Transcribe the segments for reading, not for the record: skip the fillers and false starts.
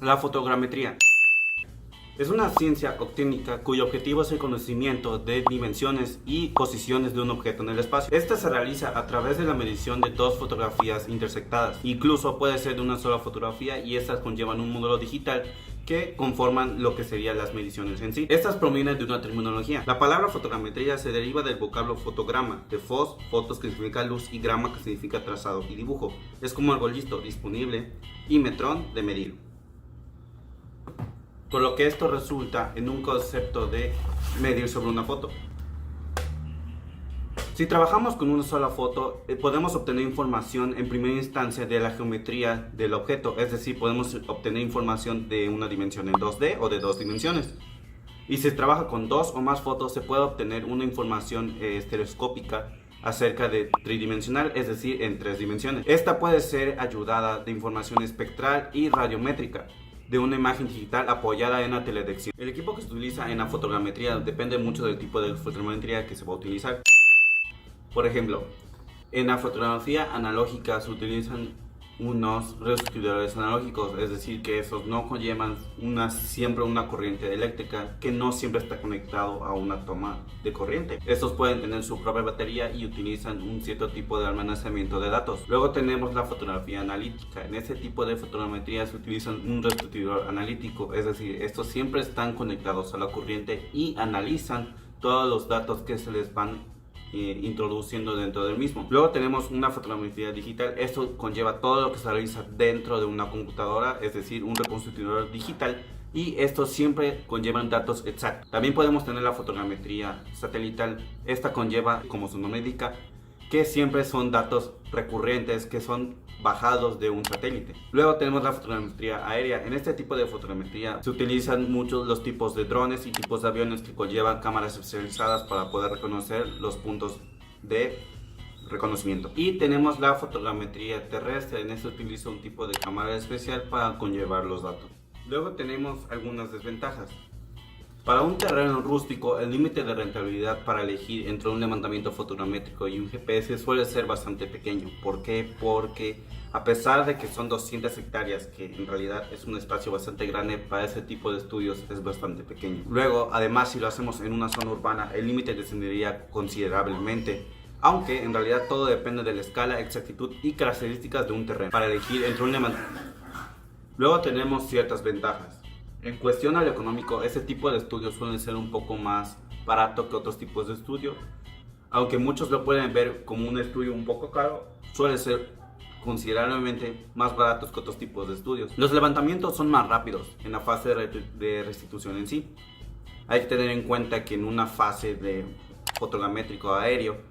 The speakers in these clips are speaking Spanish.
La fotogrametría es una ciencia o técnica cuyo objetivo es el conocimiento de dimensiones y posiciones de un objeto en el espacio. Esta se realiza a través de la medición de dos fotografías intersectadas. Incluso puede ser de una sola fotografía y estas conllevan un módulo digital que conforman lo que serían las mediciones en sí. Estas provienen de una terminología. La palabra fotogrametría se deriva del vocablo fotograma, de fos, fotos que significa luz, y grama que significa trazado y dibujo. Es como algo listo, disponible, y metrón, de medir. Por lo que esto resulta en un concepto de medir sobre una foto. Si trabajamos con una sola foto, podemos obtener información en primera instancia de la geometría del objeto, es decir, podemos obtener información de una dimensión en 2D o de dos dimensiones. Y si se trabaja con dos o más fotos, se puede obtener una información estereoscópica acerca de tridimensional, es decir, en tres dimensiones. Esta puede ser ayudada de información espectral y radiométrica de una imagen digital apoyada en la teledetección. El equipo que se utiliza en la fotogrametría depende mucho del tipo de fotogrametría que se va a utilizar. Por ejemplo, en la fotografía analógica se utilizan unos resucitadores analógicos, es decir, que esos no conllevan siempre una corriente eléctrica, que no siempre está conectado a una toma de corriente. Estos pueden tener su propia batería y utilizan un cierto tipo de almacenamiento de datos. Luego tenemos la fotografía analítica. En este tipo de fotogrametría se utiliza un resucitador analítico, es decir, estos siempre están conectados a la corriente y analizan todos los datos que se les van introduciendo dentro del mismo. Luego tenemos una fotogrametría digital. Esto conlleva todo lo que se realiza dentro de una computadora, es decir, un reconstructor digital, y estos siempre conllevan datos exactos. También podemos tener la fotogrametría satelital. Esta conlleva, como su nombre indica, que siempre son datos recurrentes que son bajados de un satélite. Luego tenemos la fotogrametría aérea. En este tipo de fotogrametría se utilizan muchos los tipos de drones y tipos de aviones que conllevan cámaras especializadas para poder reconocer los puntos de reconocimiento. Y tenemos la fotogrametría terrestre. En este utiliza un tipo de cámara especial para conllevar los datos. Luego tenemos algunas desventajas. Para un terreno rústico, el límite de rentabilidad para elegir entre un levantamiento fotogramétrico y un GPS suele ser bastante pequeño. ¿Por qué? Porque a pesar de que son 200 hectáreas, que en realidad es un espacio bastante grande, para ese tipo de estudios es bastante pequeño. Luego, además, si lo hacemos en una zona urbana, el límite descendería considerablemente, aunque en realidad todo depende de la escala, exactitud y características de un terreno para elegir entre un levantamiento. Luego tenemos ciertas ventajas. En cuestión a lo económico, este tipo de estudios suelen ser un poco más barato que otros tipos de estudio. Aunque muchos lo pueden ver como un estudio un poco caro, suele ser considerablemente más baratos que otros tipos de estudios. Los levantamientos son más rápidos en la fase de restitución en sí. Hay que tener en cuenta que en una fase de fotogramétrico aéreo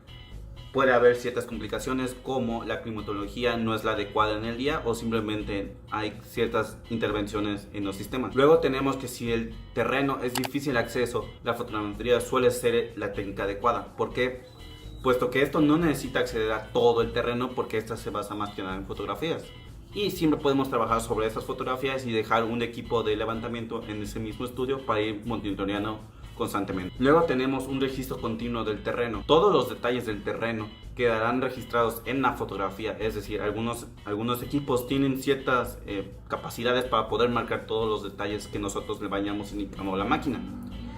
puede haber ciertas complicaciones, como la climatología no es la adecuada en el día o simplemente hay ciertas intervenciones en los sistemas. Luego tenemos que si el terreno es difícil de acceso, la fotogrametría suele ser la técnica adecuada. ¿Por qué? Puesto que esto no necesita acceder a todo el terreno, porque esta se basa más que nada en fotografías. Y siempre podemos trabajar sobre esas fotografías y dejar un equipo de levantamiento en ese mismo estudio para ir monitoreando constantemente. Luego tenemos un registro continuo del terreno. Todos los detalles del terreno quedarán registrados en la fotografía, es decir, algunos equipos tienen ciertas capacidades para poder marcar todos los detalles que nosotros le vayamos indicando a la máquina.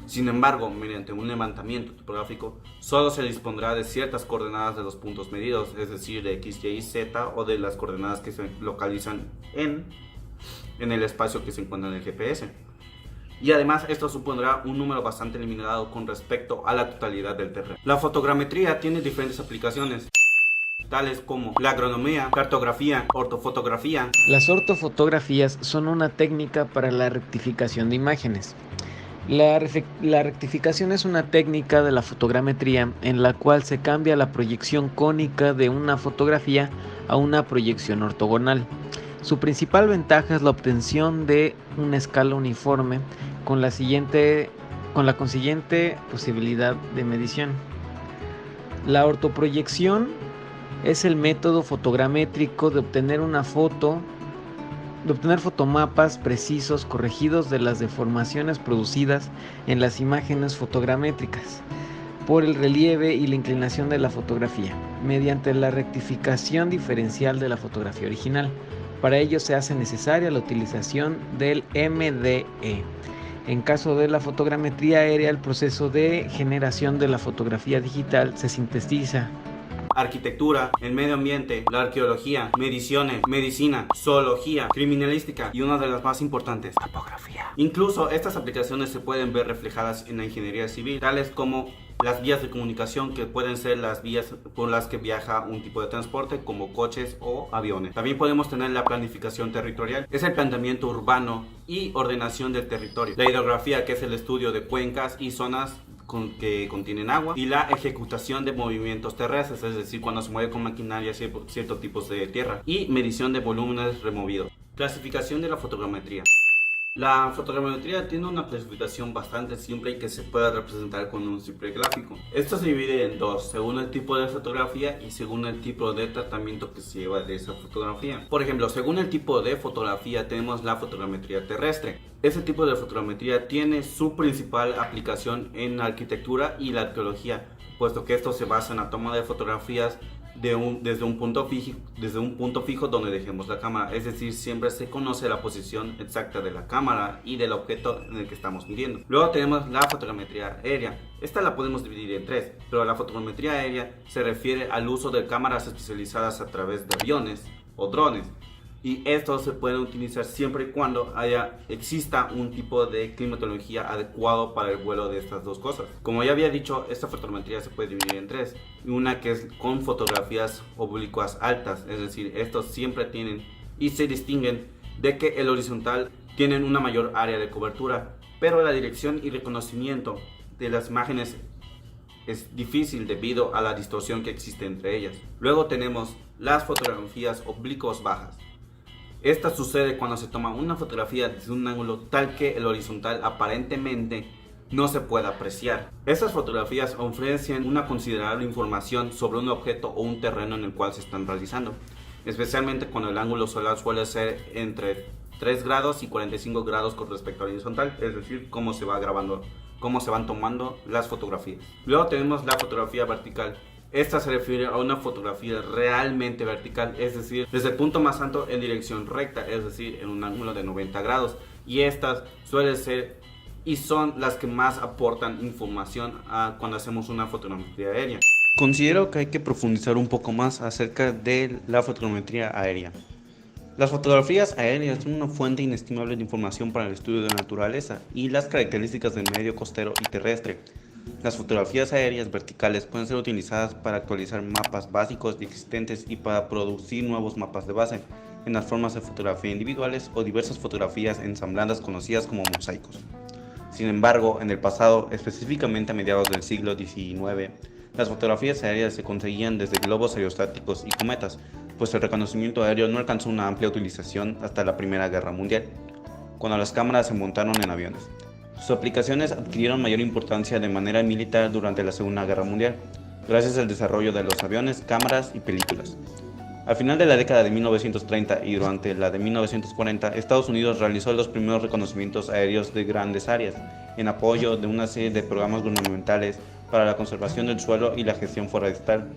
Sin embargo, mediante un levantamiento topográfico, solo se dispondrá de ciertas coordenadas de los puntos medidos, es decir, de X, Y, Z, o de las coordenadas que se localizan en el espacio que se encuentra en el GPS. Y además esto supondrá un número bastante limitado con respecto a la totalidad del terreno. La fotogrametría tiene diferentes aplicaciones, tales como la agronomía, cartografía, ortofotografía. Las ortofotografías son una técnica para la rectificación de imágenes. La rectificación es una técnica de la fotogrametría en la cual se cambia la proyección cónica de una fotografía a una proyección ortogonal. Su principal ventaja es la obtención de una escala uniforme con la consiguiente posibilidad de medición. La ortoproyección es el método fotogramétrico de obtener fotomapas precisos corregidos de las deformaciones producidas en las imágenes fotogramétricas por el relieve y la inclinación de la fotografía, mediante la rectificación diferencial de la fotografía original. Para ello se hace necesaria la utilización del MDE. En caso de la fotogrametría aérea, el proceso de generación de la fotografía digital se sintetiza. Arquitectura, el medio ambiente, la arqueología, mediciones, medicina, zoología, criminalística y una de las más importantes, topografía. Incluso estas aplicaciones se pueden ver reflejadas en la ingeniería civil, tales como las vías de comunicación, que pueden ser las vías por las que viaja un tipo de transporte como coches o aviones. También podemos tener la planificación territorial, es el planteamiento urbano y ordenación del territorio. La hidrografía, que es el estudio de cuencas y zonas que contienen agua, y la ejecutación de movimientos terrestres, es decir, cuando se mueve con maquinaria ciertos tipos de tierra, y medición de volúmenes removidos. Clasificación de la fotogrametría. La fotogrametría tiene una clasificación bastante simple y que se puede representar con un simple gráfico. Esto se divide en dos, según el tipo de fotografía y según el tipo de tratamiento que se lleva de esa fotografía. Por ejemplo, según el tipo de fotografía tenemos la fotogrametría terrestre. Este tipo de fotogrametría tiene su principal aplicación en la arquitectura y la arqueología, puesto que esto se basa en la toma de fotografías desde un punto fijo donde dejemos la cámara, es decir, siempre se conoce la posición exacta de la cámara y del objeto en el que estamos midiendo. Luego tenemos la fotogrametría aérea. Esta la podemos dividir en tres, pero la fotogrametría aérea se refiere al uso de cámaras especializadas a través de aviones o drones, y estos se pueden utilizar siempre y cuando exista un tipo de climatología adecuado para el vuelo de estas dos cosas. Como ya había dicho, esta fotogrametría se puede dividir en tres. Una que es con fotografías oblicuas altas, es decir, estos siempre tienen y se distinguen de que el horizontal tienen una mayor área de cobertura, pero la dirección y reconocimiento de las imágenes es difícil debido a la distorsión que existe entre ellas. Luego tenemos las fotografías oblicuas bajas. Esta sucede cuando se toma una fotografía desde un ángulo tal que el horizontal aparentemente no se puede apreciar. Estas fotografías ofrecen una considerable información sobre un objeto o un terreno en el cual se están realizando, especialmente cuando el ángulo solar suele ser entre 3 grados y 45 grados con respecto al horizontal, es decir, cómo se van tomando las fotografías. Luego tenemos la fotografía vertical. Esta se refiere a una fotografía realmente vertical, es decir, desde el punto más alto en dirección recta, es decir, en un ángulo de 90 grados. Y estas suelen ser y son las que más aportan información cuando hacemos una fotogrametría aérea. Considero que hay que profundizar un poco más acerca de la fotogrametría aérea. Las fotografías aéreas son una fuente inestimable de información para el estudio de la naturaleza y las características del medio costero y terrestre. Las fotografías aéreas verticales pueden ser utilizadas para actualizar mapas básicos existentes y para producir nuevos mapas de base en las formas de fotografía individuales o diversas fotografías ensambladas conocidas como mosaicos. Sin embargo, en el pasado, específicamente a mediados del siglo XIX, las fotografías aéreas se conseguían desde globos aerostáticos y cometas, pues el reconocimiento aéreo no alcanzó una amplia utilización hasta la Primera Guerra Mundial, cuando las cámaras se montaron en aviones. Sus aplicaciones adquirieron mayor importancia de manera militar durante la Segunda Guerra Mundial, gracias al desarrollo de los aviones, cámaras y películas. Al final de la década de 1930 y durante la de 1940, Estados Unidos realizó los primeros reconocimientos aéreos de grandes áreas, en apoyo de una serie de programas gubernamentales para la conservación del suelo y la gestión forestal.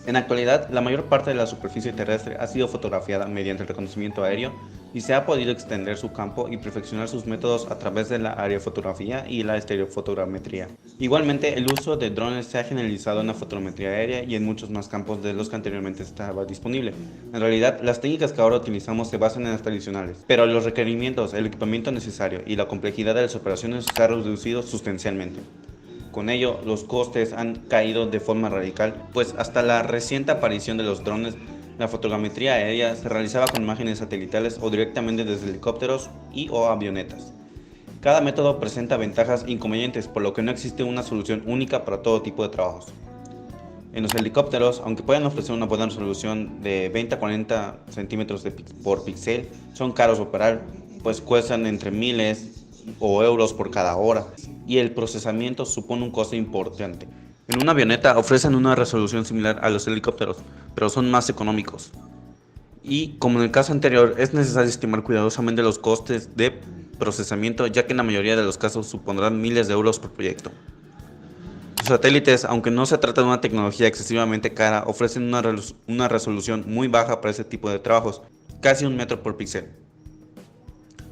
En la actualidad, la mayor parte de la superficie terrestre ha sido fotografiada mediante el reconocimiento aéreo y se ha podido extender su campo y perfeccionar sus métodos a través de la aerofotografía y la estereofotogrametría. Igualmente, el uso de drones se ha generalizado en la fotogrametría aérea y en muchos más campos de los que anteriormente estaba disponible. En realidad, las técnicas que ahora utilizamos se basan en las tradicionales, pero los requerimientos, el equipamiento necesario y la complejidad de las operaciones se ha reducido sustancialmente. Con ello, los costes han caído de forma radical, pues hasta la reciente aparición de los drones, la fotogrametría aérea se realizaba con imágenes satelitales o directamente desde helicópteros o avionetas. Cada método presenta ventajas e inconvenientes, por lo que no existe una solución única para todo tipo de trabajos. En los helicópteros, aunque pueden ofrecer una buena resolución de 20 a 40 centímetros por píxel, son caros de operar, pues cuestan entre miles o euros por cada hora, y el procesamiento supone un coste importante. En una avioneta ofrecen una resolución similar a los helicópteros, pero son más económicos. Y como en el caso anterior, es necesario estimar cuidadosamente los costes de procesamiento, ya que en la mayoría de los casos supondrán miles de euros por proyecto. Los satélites, aunque no se trata de una tecnología excesivamente cara, ofrecen una resolución muy baja para ese tipo de trabajos, casi 1 metro por píxel.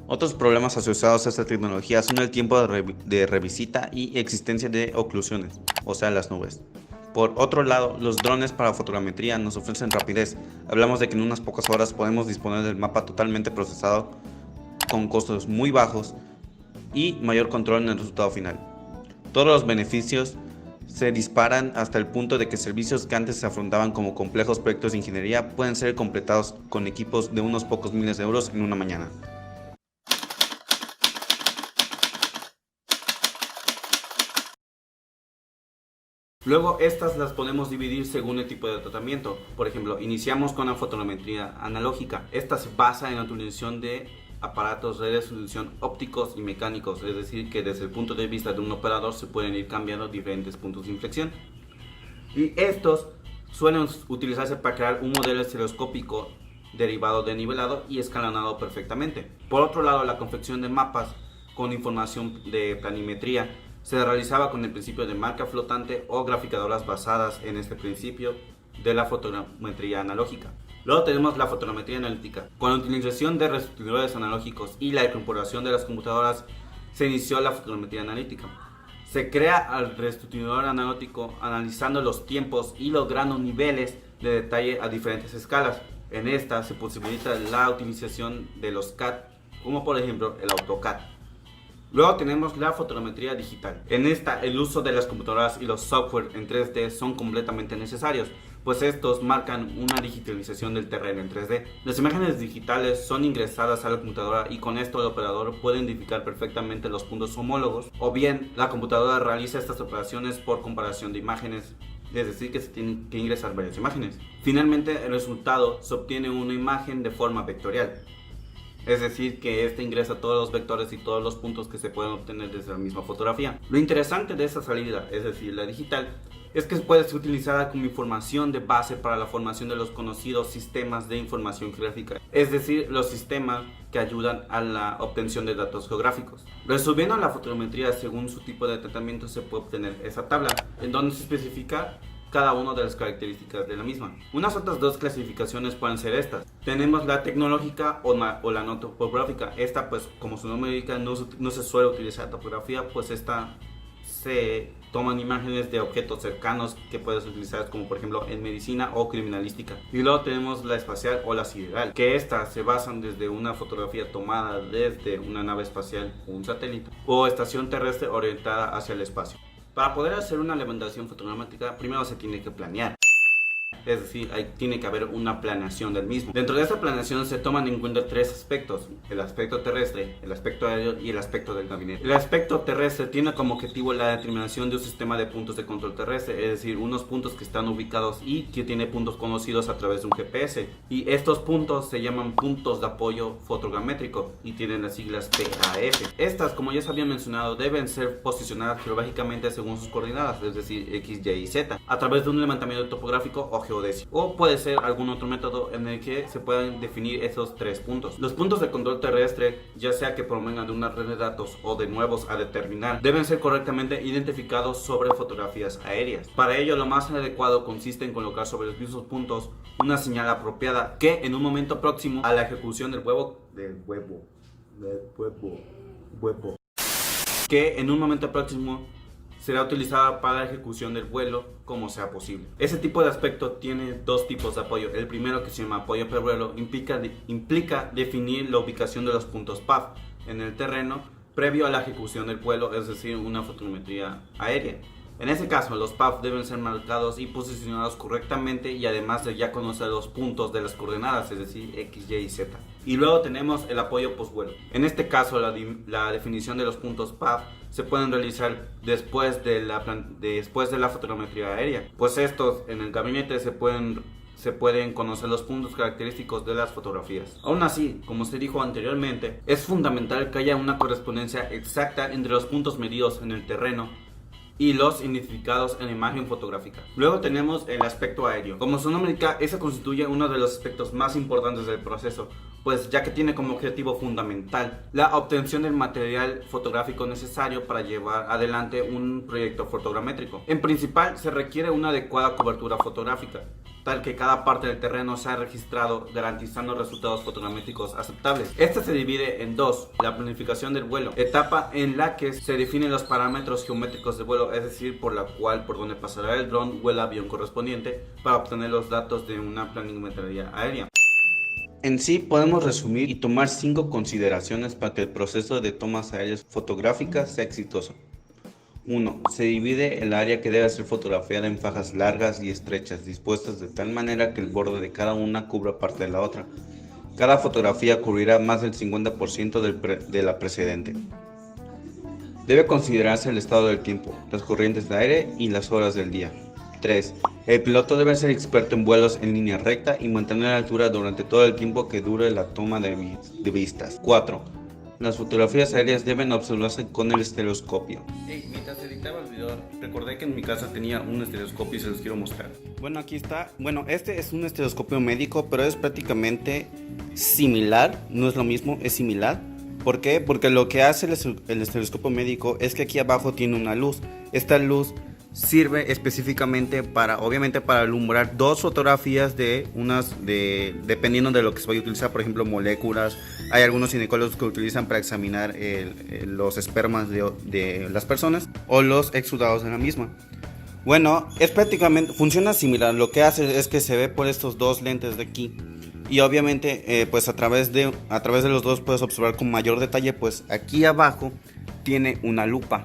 Otros problemas asociados a esta tecnología son el tiempo de revisita y existencia de oclusiones, o sea, las nubes. Por otro lado, los drones para fotogrametría nos ofrecen rapidez. Hablamos de que en unas pocas horas podemos disponer del mapa totalmente procesado con costos muy bajos y mayor control en el resultado final. Todos los beneficios se disparan hasta el punto de que servicios que antes se afrontaban como complejos proyectos de ingeniería pueden ser completados con equipos de unos pocos miles de euros en una mañana. Luego estas las podemos dividir según el tipo de tratamiento. Por ejemplo, iniciamos con la fotogrametría analógica. Esta se basa en la utilización de aparatos de resolución ópticos y mecánicos, es decir, que desde el punto de vista de un operador se pueden ir cambiando diferentes puntos de inflexión. Y estos suelen utilizarse para crear un modelo estereoscópico derivado de nivelado y escalonado perfectamente. Por otro lado, la confección de mapas con información de planimetría se realizaba con el principio de marca flotante o graficadoras basadas en este principio de la fotogrametría analógica. Luego tenemos la fotogrametría analítica. Con la utilización de restituidores analógicos y la incorporación de las computadoras se inició la fotogrametría analítica. Se crea al restituidor analógico analizando los tiempos y logrando niveles de detalle a diferentes escalas. En esta se posibilita la utilización de los CAD, como por ejemplo el AutoCAD. Luego tenemos la fotogrametría digital. En esta el uso de las computadoras y los software en 3D son completamente necesarios, pues estos marcan una digitalización del terreno en 3D. Las imágenes digitales son ingresadas a la computadora y con esto el operador puede identificar perfectamente los puntos homólogos, o bien la computadora realiza estas operaciones por comparación de imágenes, es decir, que se tienen que ingresar varias imágenes. Finalmente el resultado se obtiene una imagen de forma vectorial. Es decir, que este ingresa todos los vectores y todos los puntos que se pueden obtener desde la misma fotografía. Lo interesante de esta salida, es decir, la digital, es que puede ser utilizada como información de base para la formación de los conocidos sistemas de información geográfica, es decir, los sistemas que ayudan a la obtención de datos geográficos. Resolviendo la fotogrametría según su tipo de tratamiento se puede obtener esa tabla, en donde se especifica cada una de las características de la misma. Unas otras dos clasificaciones pueden ser estas. Tenemos la tecnológica o la no topográfica. Esta, pues como su nombre indica, no se suele utilizar topografía, pues esta se toman imágenes de objetos cercanos que puedes utilizar como por ejemplo en medicina o criminalística. Y luego tenemos la espacial o la sideral, que estas se basan desde una fotografía tomada desde una nave espacial o un satélite o estación terrestre orientada hacia el espacio. Para poder hacer una levantación fotogramétrica, primero se tiene que planear. Es decir, tiene que haber una planeación del mismo. Dentro de esta planeación se toman en cuenta tres aspectos: el aspecto terrestre, el aspecto aéreo y el aspecto del gabinete. El aspecto terrestre tiene como objetivo la determinación de un sistema de puntos de control terrestre, es decir, unos puntos que están ubicados y que tiene puntos conocidos a través de un GPS. Y estos puntos se llaman puntos de apoyo fotogramétrico y tienen las siglas PAF. Estas, como ya se había mencionado, deben ser posicionadas geográficamente según sus coordenadas, es decir, X, Y y Z, a través de un levantamiento topográfico o geodésico. O puede ser algún otro método en el que se puedan definir esos tres puntos. Los puntos de control terrestre, ya sea que provengan de una red de datos o de nuevos a determinar, deben ser correctamente identificados sobre fotografías aéreas. Para ello, lo más adecuado consiste en colocar sobre los mismos puntos una señal apropiada que en un momento próximo a la ejecución del que en un momento próximo será utilizada para la ejecución del vuelo como sea posible. Ese tipo de aspecto tiene dos tipos de apoyo. El primero, que se llama apoyo per vuelo, implica definir la ubicación de los puntos PAF en el terreno previo a la ejecución del vuelo, es decir, una fotometría aérea. En ese caso, los PAF deben ser marcados y posicionados correctamente y además de ya conocer los puntos de las coordenadas, es decir, X, Y y Z. Y luego tenemos el apoyo postvuelo. En este caso, la definición de los puntos PAF se pueden realizar después de la fotometría aérea, pues estos en el gabinete se pueden conocer los puntos característicos de las fotografías. Aún así, como se dijo anteriormente, es fundamental que haya una correspondencia exacta entre los puntos medidos en el terreno y los identificados en la imagen fotográfica. Luego tenemos el aspecto aéreo. Como su nombre indica, ese constituye uno de los aspectos más importantes del proceso, pues ya que tiene como objetivo fundamental la obtención del material fotográfico necesario para llevar adelante un proyecto fotogramétrico. En principal, se requiere una adecuada cobertura fotográfica, tal que cada parte del terreno sea registrado, garantizando resultados fotogramétricos aceptables. Esta se divide en dos: la planificación del vuelo, etapa en la que se definen los parámetros geométricos del vuelo, es decir, por donde pasará el dron o el avión correspondiente, para obtener los datos de una planimetría aérea. En sí, podemos resumir y tomar 5 consideraciones para que el proceso de tomas aéreas fotográficas sea exitoso. 1. Se divide el área que debe ser fotografiada en fajas largas y estrechas, dispuestas de tal manera que el borde de cada una cubra parte de la otra. Cada fotografía cubrirá más del 50% de la precedente. Debe considerarse el estado del tiempo, las corrientes de aire y las horas del día. 3. El piloto debe ser experto en vuelos en línea recta y mantener la altura durante todo el tiempo que dure la toma de vistas. 4. Las fotografías aéreas deben observarse con el estereoscopio. Mientras editaba el video, recordé que en mi casa tenía un estereoscopio y se los quiero mostrar. Bueno, aquí está. Bueno, este es un estereoscopio médico, pero es prácticamente similar. No es lo mismo, es similar. ¿Por qué? Porque lo que hace el estereoscopio médico es que aquí abajo tiene una luz. Esta luz sirve específicamente obviamente para alumbrar dos fotografías dependiendo de lo que se vaya a utilizar, por ejemplo moléculas. Hay algunos ginecólogos que utilizan para examinar los espermas de las personas o los exudados de la misma. Bueno, funciona similar. Lo que hace es que se ve por estos dos lentes de aquí. Y obviamente pues a través de los dos puedes observar con mayor detalle. Pues aquí abajo tiene una lupa.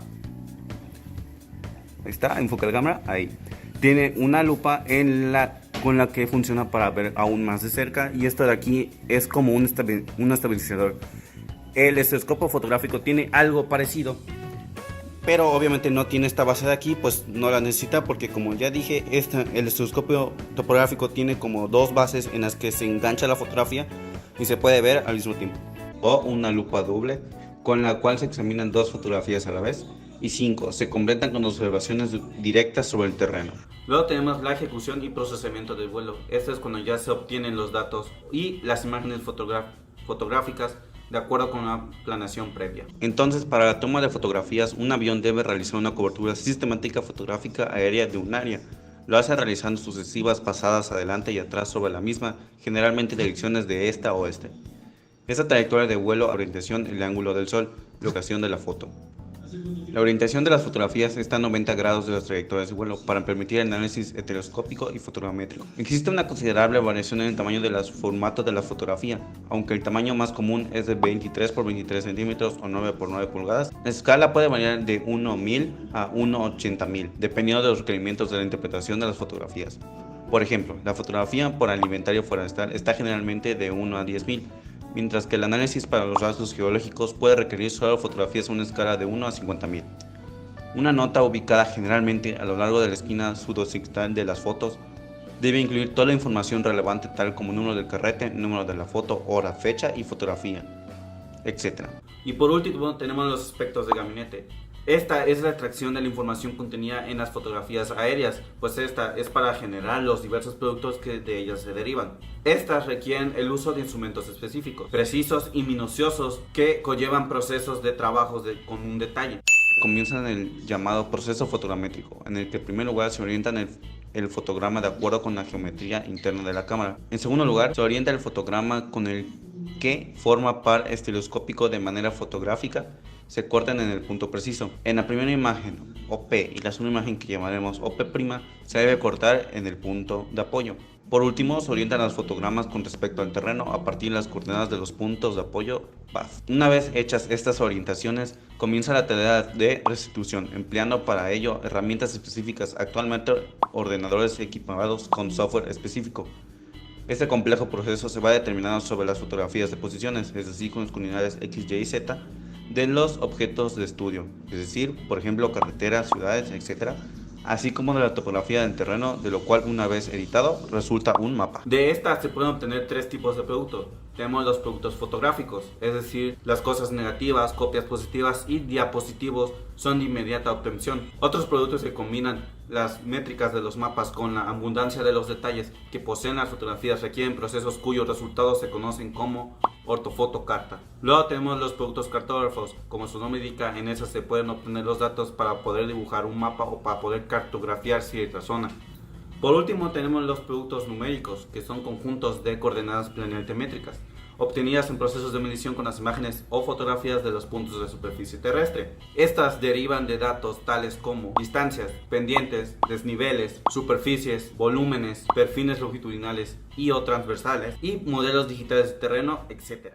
Ahí está, enfoca la cámara, ahí. Tiene una lupa con la que funciona para ver aún más de cerca. Y esto de aquí es como un estabilizador. El estereoscopio fotográfico tiene algo parecido, pero obviamente no tiene esta base de aquí, pues no la necesita, porque como ya dije, el estereoscopio topográfico tiene como dos bases en las que se engancha la fotografía y se puede ver al mismo tiempo. O una lupa doble, con la cual se examinan dos fotografías a la vez. Y 5. Se completan con observaciones directas sobre el terreno. Luego tenemos la ejecución y procesamiento del vuelo. Esto es cuando ya se obtienen los datos y las imágenes fotográficas de acuerdo con la planeación previa. Entonces, para la toma de fotografías, un avión debe realizar una cobertura sistemática fotográfica aérea de un área. Lo hace realizando sucesivas pasadas adelante y atrás sobre la misma, generalmente en direcciones de este a oeste. Esta trayectoria de vuelo, orientación, el ángulo del sol, locación de la foto. La orientación de las fotografías está a 90 grados de las trayectorias de vuelo para permitir el análisis estereoscópico y fotogramétrico. Existe una considerable variación en el tamaño de los formatos de la fotografía, aunque el tamaño más común es de 23 por 23 centímetros o 9 por 9 pulgadas. La escala puede variar de 1:1000 a 1:80000, dependiendo de los requerimientos de la interpretación de las fotografías. Por ejemplo, la fotografía por alimentario forestal está generalmente de 1 a 10000. Mientras que el análisis para los rasgos geológicos puede requerir solo fotografías a una escala de 1 a 50.000. Una nota ubicada generalmente a lo largo de la esquina sudoccidental de las fotos debe incluir toda la información relevante, tal como número del carrete, número de la foto, hora, fecha y fotografía, etc. Y por último tenemos los aspectos de gabinete. Esta es la extracción de la información contenida en las fotografías aéreas, pues esta es para generar los diversos productos que de ellas se derivan. Estas requieren el uso de instrumentos específicos, precisos y minuciosos que conllevan procesos de trabajos con un detalle. Comienzan el llamado proceso fotogramétrico, en el que en primer lugar se orienta el fotograma de acuerdo con la geometría interna de la cámara. En segundo lugar, se orienta el fotograma con el que forma par estereoscópico de manera fotográfica se cortan en el punto preciso. En la primera imagen OP y la segunda imagen que llamaremos OP', se debe cortar en el punto de apoyo. Por último, se orientan los fotogramas con respecto al terreno a partir de las coordenadas de los puntos de apoyo BAF. Una vez hechas estas orientaciones, comienza la tarea de restitución, empleando para ello herramientas específicas, actualmente ordenadores equipados con software específico. Este complejo proceso se va determinando sobre las fotografías de posiciones, es decir, con las coordenadas X, Y y Z, de los objetos de estudio, es decir, por ejemplo, carreteras, ciudades, etc., así como de la topografía del terreno, de lo cual una vez editado resulta un mapa. De estas se pueden obtener tres tipos de productos. Tenemos los productos fotográficos, es decir, las cosas negativas, copias positivas y diapositivos son de inmediata obtención. Otros productos que combinan las métricas de los mapas con la abundancia de los detalles que poseen las fotografías requieren procesos cuyos resultados se conocen como ortofotocarta. Luego tenemos los productos cartógrafos, como su nombre indica, en esas se pueden obtener los datos para poder dibujar un mapa o para poder cartografiar cierta zona. Por último tenemos los productos numéricos, que son conjuntos de coordenadas planimétricas, obtenidas en procesos de medición con las imágenes o fotografías de los puntos de superficie terrestre. Estas derivan de datos tales como distancias, pendientes, desniveles, superficies, volúmenes, perfiles longitudinales y o transversales, y modelos digitales de terreno, etc.